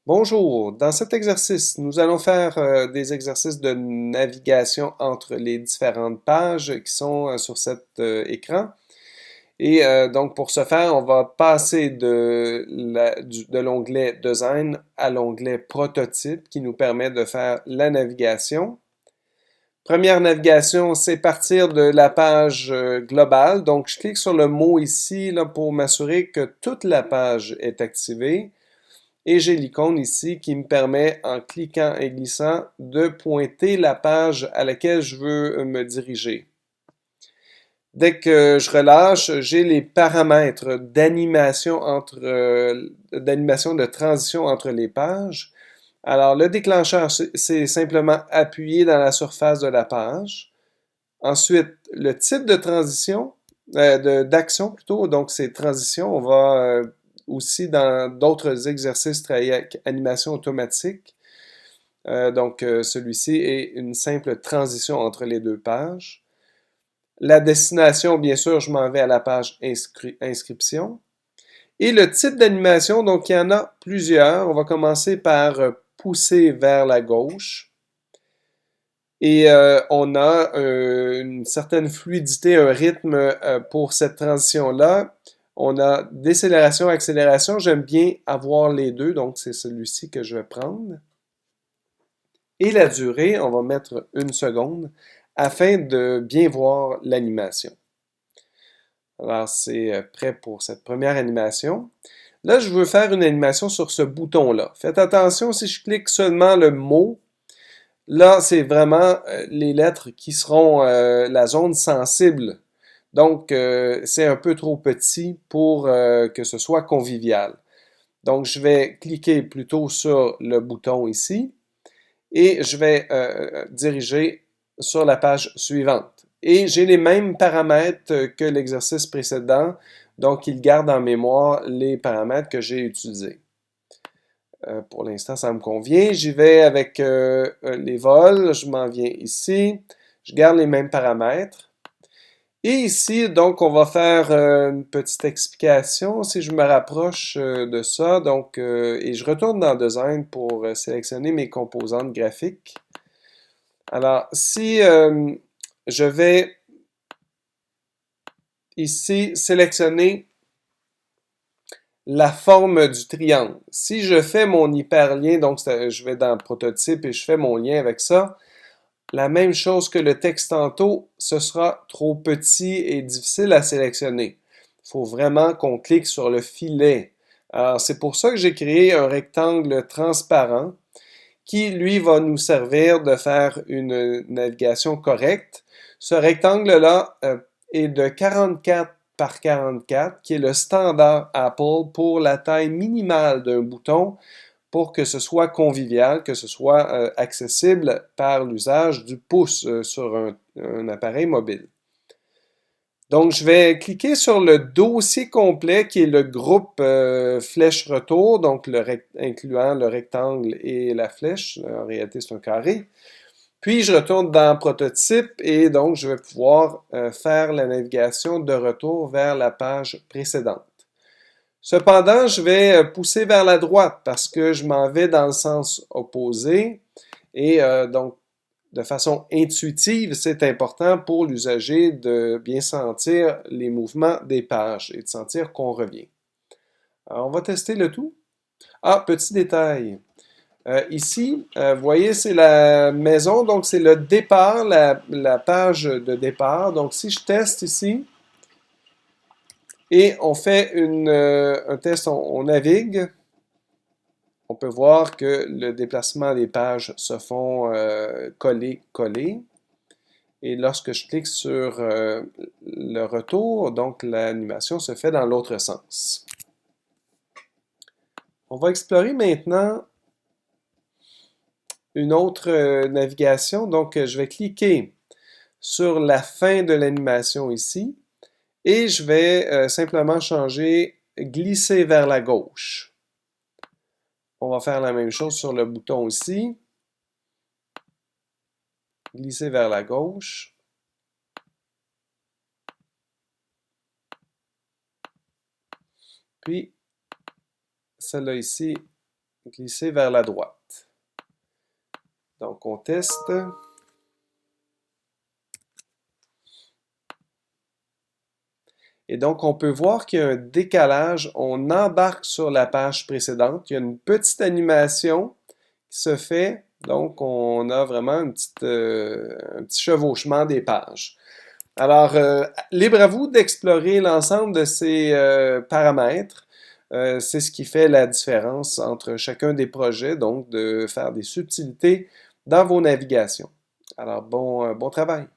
Bonjour, dans cet exercice, nous allons faire des exercices de navigation entre les différentes pages qui sont sur cet écran. Et donc pour ce faire, on va passer de l'onglet Design à l'onglet Prototype qui nous permet de faire la navigation. Première navigation, c'est partir de la page globale. Donc je clique sur le mot ici là, pour m'assurer que toute la page est activée. Et j'ai l'icône ici qui me permet, en cliquant et glissant, de pointer la page à laquelle je veux me diriger. Dès que je relâche, j'ai les paramètres d'animation de transition entre les pages. Alors, le déclencheur, c'est simplement appuyer dans la surface de la page. Ensuite, le type de transition, d'action plutôt, donc c'est transition. On va aussi dans d'autres exercices travailler avec animation automatique. Celui-ci est une simple transition entre les deux pages. La destination, bien sûr, je m'en vais à la page inscription. Et le type d'animation, donc il y en a plusieurs. On va commencer par pousser vers la gauche. Et on a une certaine fluidité, un rythme pour cette transition-là. On a décélération, accélération. J'aime bien avoir les deux, donc c'est celui-ci que je vais prendre. Et la durée, on va mettre 1 seconde afin de bien voir l'animation. Alors, c'est prêt pour cette première animation. Là, je veux faire une animation sur ce bouton-là. Faites attention, si je clique seulement le mot, là, c'est vraiment les lettres qui seront la zone sensible. Donc, c'est un peu trop petit pour que ce soit convivial. Donc, je vais cliquer plutôt sur le bouton ici et je vais diriger sur la page suivante. Et j'ai les mêmes paramètres que l'exercice précédent, donc il garde en mémoire les paramètres que j'ai utilisés. Pour l'instant, ça me convient. J'y vais avec les vols. Je m'en viens ici. Je garde les mêmes paramètres. Et ici, donc, on va faire une petite explication. Si je me rapproche de ça, donc, et je retourne dans Design pour sélectionner mes composantes graphiques. Alors, si je vais ici sélectionner la forme du triangle. Si je fais mon hyperlien, donc je vais dans Prototype et je fais mon lien avec ça, la même chose que le texte tantôt, ce sera trop petit et difficile à sélectionner. Il faut vraiment qu'on clique sur le filet. Alors, c'est pour ça que j'ai créé un rectangle transparent qui, lui, va nous servir de faire une navigation correcte. Ce rectangle-là est de 44 par 44, qui est le standard Apple pour la taille minimale d'un bouton pour que ce soit convivial, que ce soit accessible par l'usage du pouce sur un appareil mobile. Donc, je vais cliquer sur le dossier complet qui est le groupe flèche retour, donc incluant le rectangle et la flèche. En réalité, c'est un carré. Puis, je retourne dans Prototype et donc, je vais pouvoir faire la navigation de retour vers la page précédente. Cependant, je vais pousser vers la droite parce que je m'en vais dans le sens opposé et donc, de façon intuitive, c'est important pour l'usager de bien sentir les mouvements des pages et de sentir qu'on revient. Alors, on va tester le tout. Ah, petit détail. Ici, vous voyez, c'est la maison, donc c'est le départ, la page de départ. Donc, si je teste ici et on fait un test, on navigue, on peut voir que le déplacement des pages se font coller. Et lorsque je clique sur le retour, donc l'animation se fait dans l'autre sens. On va explorer maintenant une autre navigation. Donc, je vais cliquer sur la fin de l'animation ici et je vais simplement changer glisser vers la gauche. On va faire la même chose sur le bouton ici. Glisser vers la gauche. Puis, celle-là ici, glisser vers la droite. Donc, on teste. Et donc, on peut voir qu'il y a un décalage. On embarque sur la page précédente. Il y a une petite animation qui se fait. Donc, on a vraiment un petit chevauchement des pages. Alors, libre à vous d'explorer l'ensemble de ces paramètres. C'est ce qui fait la différence entre chacun des projets, donc de faire des subtilités dans vos navigations. Alors, bon travail!